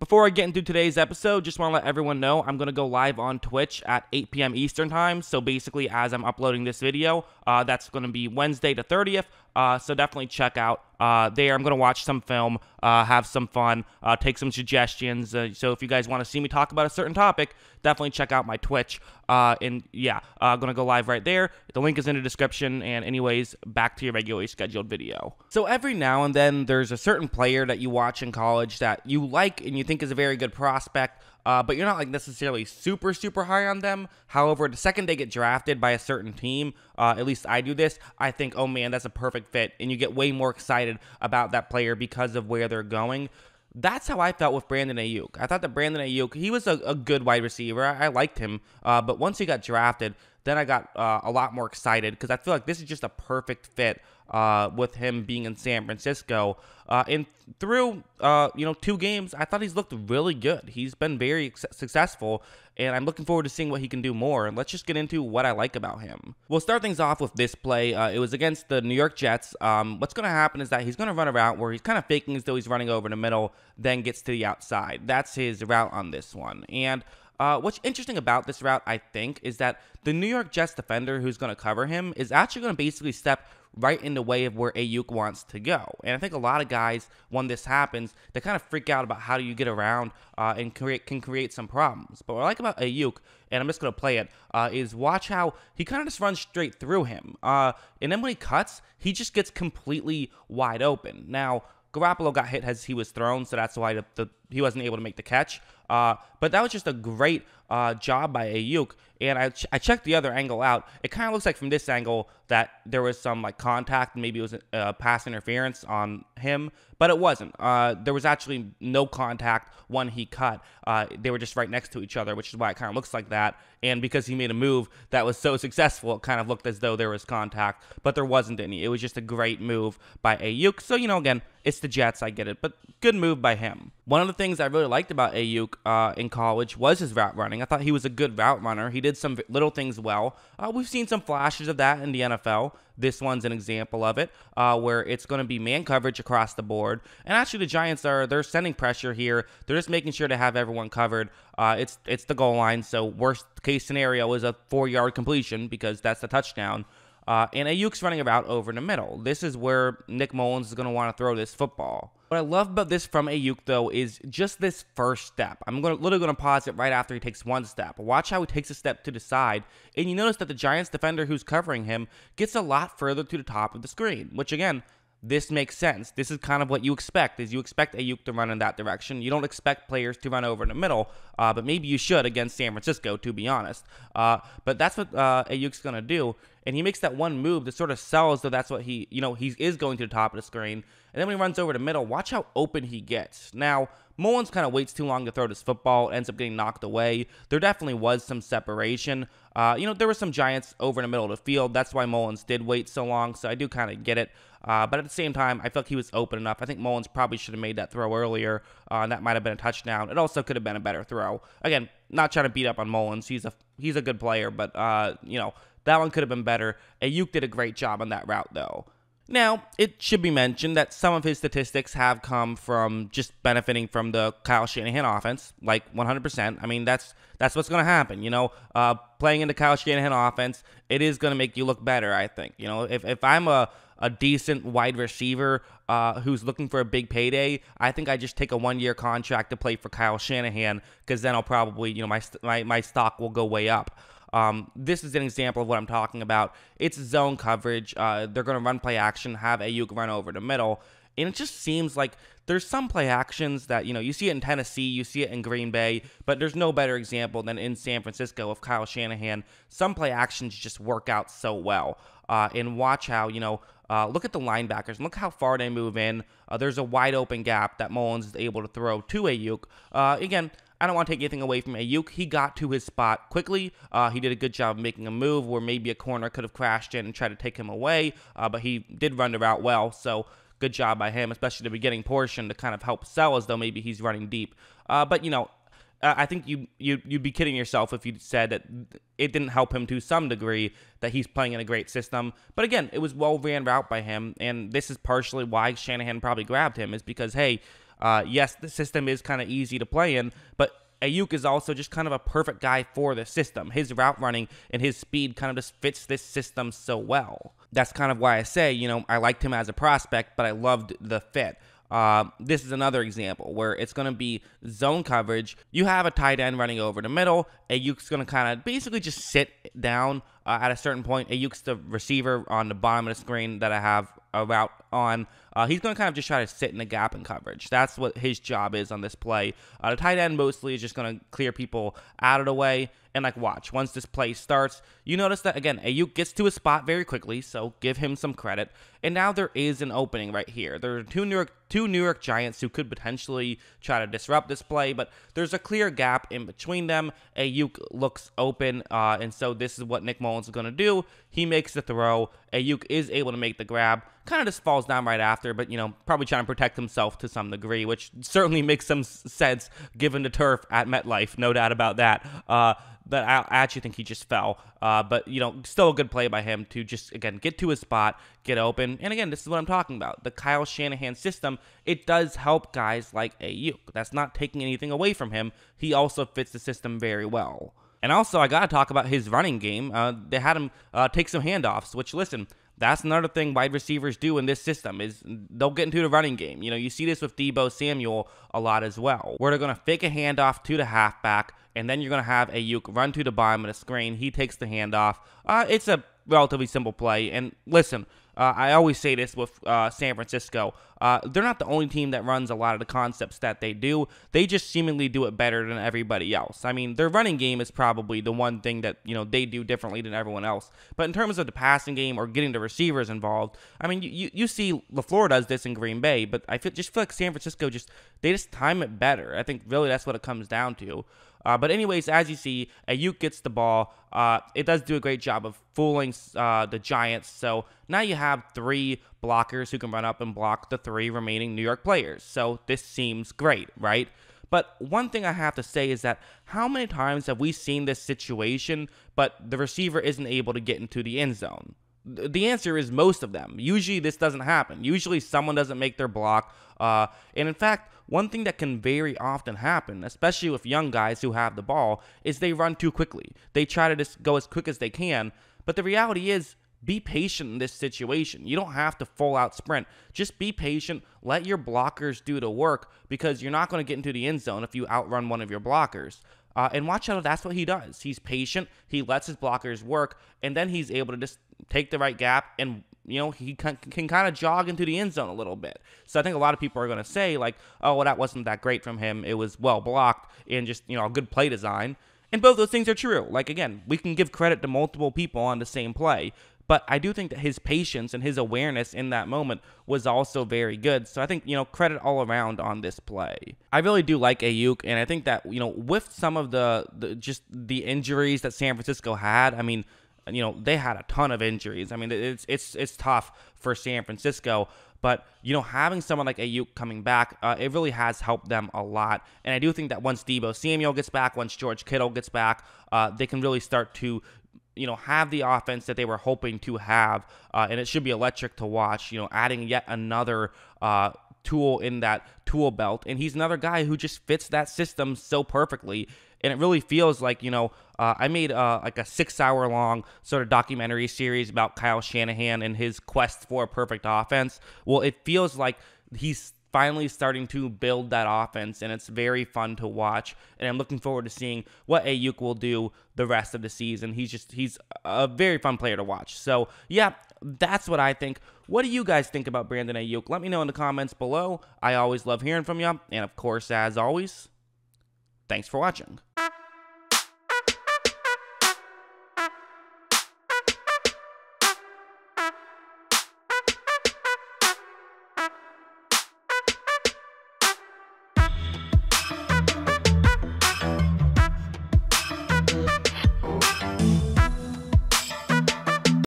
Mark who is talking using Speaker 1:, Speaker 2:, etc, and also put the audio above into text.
Speaker 1: Before I get into today's episode, just want to let everyone know I'm going to go live on Twitch at 8 p.m. Eastern Time. So basically, as I'm uploading this video, that's going to be Wednesday the 30th. So definitely check out there. I'm going to watch some film, have some fun, take some suggestions. So if you guys want to see me talk about a certain topic, definitely check out my Twitch. And yeah, I'm going to go live right there. The link is in the description. And anyways, back to your regularly scheduled video. So every now and then, there's a certain player that you watch in college that you like and you think is a very good prospect, but you're not like necessarily super high on them. However, the second they get drafted by a certain team, at least I do this, I think, oh man, that's a perfect fit, and you get way more excited about that player because of where they're going. That's how I felt with Brandon Aiyuk. I thought that Brandon Aiyuk, he was a good wide receiver. I liked him, but once he got drafted, then I got a lot more excited because I feel like this is just a perfect fit with him being in San Francisco. And through, 2 games, I thought he's looked really good. He's been very successful, and I'm looking forward to seeing what he can do more. And let's just get into what I like about him. We'll start things off with this play. It was against the New York Jets. What's going to happen is that he's going to run a route where he's kind of faking as though he's running over the middle, then gets to the outside. That's his route on this one. And what's interesting about this route, I think, is that the New York Jets defender who's going to cover him is actually going to basically step right in the way of where Aiyuk wants to go. And I think a lot of guys, when this happens, they kind of freak out about how do you get around and can create some problems. But what I like about Aiyuk, and I'm just going to play it, is watch how he kind of just runs straight through him. And then when he cuts, he just gets completely wide open. Now, Garoppolo got hit as he was thrown, so that's why he wasn't able to make the catch. But that was just a great job by Aiyuk. And I checked the other angle out. It kind of looks like from this angle that there was some contact. Maybe it was pass interference on him, but it wasn't. There was actually no contact when he cut. They were just right next to each other, which is why it kind of looks like that. And because he made a move that was so successful, it kind of looked as though there was contact, but there wasn't any. It was just a great move by Aiyuk. So, again, it's the Jets, I get it, but good move by him. One of the things I really liked about Aiyuk in college was his route running. I thought he was a good route runner. He did some little things well. We've seen some flashes of that in the NFL. This one's an example of it, where it's going to be man coverage across the board. And actually, the Giants they're sending pressure here. They're just making sure to have everyone covered. It's the goal line, so worst case scenario is a 4-yard completion because that's the touchdown. And Aiyuk's running a route over in the middle. This is where Nick Mullins is going to want to throw this football. What I love about this from Aiyuk, though, is just this first step. I'm literally going to pause it right after he takes one step. Watch how he takes a step to the side, and you notice that the Giants defender who's covering him gets a lot further to the top of the screen, which, again, this makes sense. This is kind of what you expect, is you expect Aiyuk to run in that direction. You don't expect players to run over in the middle, but maybe you should against San Francisco, to be honest. But that's what Aiyuk's going to do, and he makes that one move to sort of sell as though that's what he is going to the top of the screen. And then when he runs over the middle, watch how open he gets. Now, Mullins kind of waits too long to throw this football, ends up getting knocked away. There definitely was some separation. There were some Giants over in the middle of the field. That's why Mullins did wait so long, so I do kind of get it. But at the same time, I felt like he was open enough. I think Mullins probably should have made that throw earlier, and that might have been a touchdown. It also could have been a better throw. Again, not trying to beat up on Mullins. He's a good player, but, that one could have been better. Aiyuk did a great job on that route, though. Now, it should be mentioned that some of his statistics have come from just benefiting from the Kyle Shanahan offense, like 100%. I mean, that's what's going to happen, Playing in the Kyle Shanahan offense, it is going to make you look better, I think. If I'm a decent wide receiver who's looking for a big payday, I think I just take a 1-year contract to play for Kyle Shanahan because then I'll probably, my stock will go way up. This is an example of what I'm talking about. It's zone coverage. They're going to run play action, have Aiyuk run over the middle. And it just seems like there's some play actions that, you see it in Tennessee, you see it in Green Bay, but there's no better example than in San Francisco of Kyle Shanahan. Some play actions just work out so well. And watch how, look at the linebackers. Look how far they move in. There's a wide open gap that Mullins is able to throw to Aiyuk. Again, I don't want to take anything away from Aiyuk. He got to his spot quickly. He did a good job of making a move where maybe a corner could have crashed in and tried to take him away, but he did run the route well, so good job by him, especially the beginning portion to kind of help sell as though maybe he's running deep. But, I think you'd be kidding yourself if you said that it didn't help him to some degree that he's playing in a great system. But again, it was well ran route by him, and this is partially why Shanahan probably grabbed him, is because, hey, Yes, the system is kind of easy to play in, but Aiyuk is also just kind of a perfect guy for the system. His route running and his speed kind of just fits this system so well. That's kind of why I say, I liked him as a prospect, but I loved the fit. This is another example where it's going to be zone coverage. You have a tight end running over the middle. Aiyuk's going to kind of basically just sit down at a certain point. Aiyuk's the receiver on the bottom of the screen that I have a route on. He's going to kind of just try to sit in the gap in coverage. That's what his job is on this play. The tight end mostly is just going to clear people out of the way. And watch, once this play starts, you notice that, again, Aiyuk gets to his spot very quickly, so give him some credit. And now there is an opening right here. There are two New York Giants who could potentially try to disrupt this play, but there's a clear gap in between them. Aiyuk looks open, and so this is what Nick Mullins is going to do. He makes the throw. Aiyuk is able to make the grab. Kind of just falls down right after, but, probably trying to protect himself to some degree, which certainly makes some sense given the turf at MetLife, no doubt about that. But I actually think he just fell. But, still a good play by him to just, again, get to his spot, get open. And, again, this is what I'm talking about. The Kyle Shanahan system, it does help guys like Aiyuk. That's not taking anything away from him. He also fits the system very well. And also, I got to talk about his running game. They had him take some handoffs, which, listen, that's another thing wide receivers do in this system is they'll get into the running game. You see this with Deebo Samuel a lot as well, where they're going to fake a handoff to the halfback, and then you're going to have Aiyuk run to the bottom of the screen. He takes the handoff. It's a relatively simple play. And listen, I always say this with San Francisco. They're not the only team that runs a lot of the concepts that they do. They just seemingly do it better than everybody else. I mean, their running game is probably the one thing that, they do differently than everyone else. But in terms of the passing game or getting the receivers involved, I mean, you see LaFleur does this in Green Bay, but I just feel like San Francisco they just time it better. I think really that's what it comes down to. But anyways, as you see, Aiyuk gets the ball. It does do a great job of fooling the Giants. So now you have 3 blockers who can run up and block the 3 remaining New York players. So this seems great, right? But one thing I have to say is that how many times have we seen this situation, but the receiver isn't able to get into the end zone? The answer is most of them. Usually this doesn't happen. Usually someone doesn't make their block. And in fact, one thing that can very often happen, especially with young guys who have the ball, is they run too quickly. They try to just go as quick as they can. But the reality is, be patient in this situation. You don't have to full out sprint. Just be patient. Let your blockers do the work because you're not going to get into the end zone if you outrun one of your blockers. And watch out, that's what he does. He's patient. He lets his blockers work, and then he's able to just take the right gap and, he can kind of jog into the end zone a little bit. So I think a lot of people are going to say, like, oh, well, that wasn't that great from him. It was well blocked and just, a good play design. And both those things are true. Like, again, we can give credit to multiple people on the same play. But I do think that his patience and his awareness in that moment was also very good. So I think, credit all around on this play. I really do like Aiyuk, and I think that, with some of the injuries that San Francisco had, I mean, they had a ton of injuries. I mean, it's tough for San Francisco. But, having someone like Aiyuk coming back, it really has helped them a lot. And I do think that once Deebo Samuel gets back, once George Kittle gets back, they can really start to have the offense that they were hoping to have, and it should be electric to watch, adding yet another tool in that tool belt, and he's another guy who just fits that system so perfectly, and it really feels like, I made like a 6-hour-long sort of documentary series about Kyle Shanahan and his quest for a perfect offense. Well, it feels like he's finally starting to build that offense, and it's very fun to watch, and I'm looking forward to seeing what Aiyuk will do the rest of the season. He's a very fun player to watch. So, yeah, that's what I think. What do you guys think about Brandon Aiyuk? Let me know in the comments below. I always love hearing from you, and of course, as always, thanks for watching.